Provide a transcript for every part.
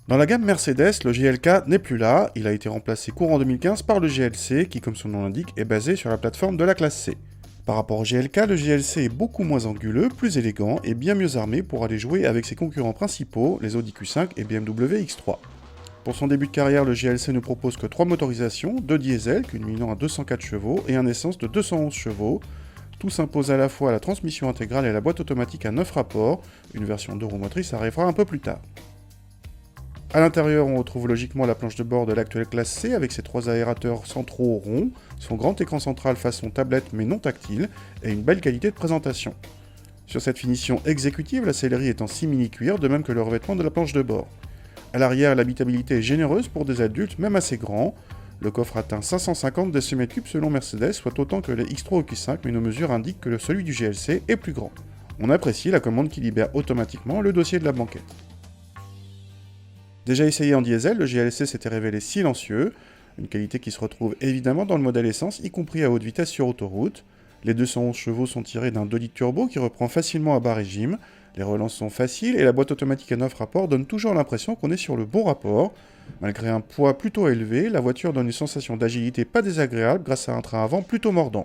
Dans la gamme Mercedes, le GLK n'est plus là, il a été remplacé courant 2015 par le GLC qui, comme son nom l'indique, est basé sur la plateforme de la classe C. Par rapport au GLK, le GLC est beaucoup moins anguleux, plus élégant et bien mieux armé pour aller jouer avec ses concurrents principaux, les Audi Q5 et BMW X3. Pour son début de carrière, le GLC ne propose que 3 motorisations, 2 diesel culminant à 204 chevaux et un essence de 211 chevaux. Tout s'impose à la fois à la transmission intégrale et à la boîte automatique à 9 rapports, une version 2 roues motrices arrivera un peu plus tard. A l'intérieur, on retrouve logiquement la planche de bord de l'actuelle classe C avec ses 3 aérateurs centraux ronds, son grand écran central façon tablette mais non tactile, et une belle qualité de présentation. Sur cette finition exécutive, la sellerie est en simili-cuir, de même que le revêtement de la planche de bord. À l'arrière, l'habitabilité est généreuse pour des adultes, même assez grands. Le coffre atteint 550 décimètres cubes selon Mercedes, soit autant que les X3 ou Q5, mais nos mesures indiquent que celui du GLC est plus grand. On apprécie la commande qui libère automatiquement le dossier de la banquette. Déjà essayé en diesel, le GLC s'était révélé silencieux, une qualité qui se retrouve évidemment dans le modèle essence, y compris à haute vitesse sur autoroute. Les 211 chevaux sont tirés d'un 2 litres turbo qui reprend facilement à bas régime, les relances sont faciles et la boîte automatique à 9 rapports donne toujours l'impression qu'on est sur le bon rapport. Malgré un poids plutôt élevé, la voiture donne une sensation d'agilité pas désagréable grâce à un train avant plutôt mordant.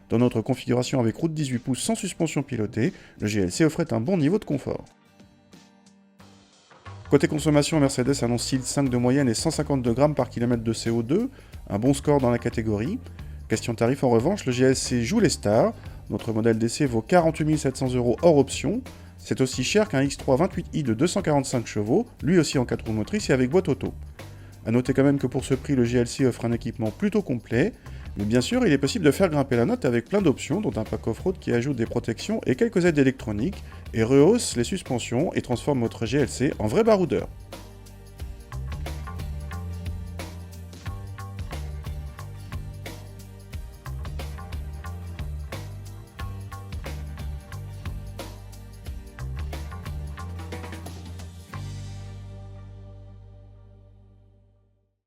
Dans notre configuration avec roue de 18 pouces sans suspension pilotée, le GLC offrait un bon niveau de confort. Côté consommation, Mercedes annonce 5 de moyenne et 152 grammes par kilomètre de CO2, un bon score dans la catégorie. Question tarif en revanche, le GLC joue les stars, notre modèle d'essai vaut 48 700 € hors option, c'est aussi cher qu'un X3 28i de 245 chevaux, lui aussi en 4 roues motrices et avec boîte auto. A noter quand même que pour ce prix, le GLC offre un équipement plutôt complet, mais bien sûr, il est possible de faire grimper la note avec plein d'options, dont un pack off-road qui ajoute des protections et quelques aides électroniques, et rehausse les suspensions et transforme votre GLC en vrai baroudeur.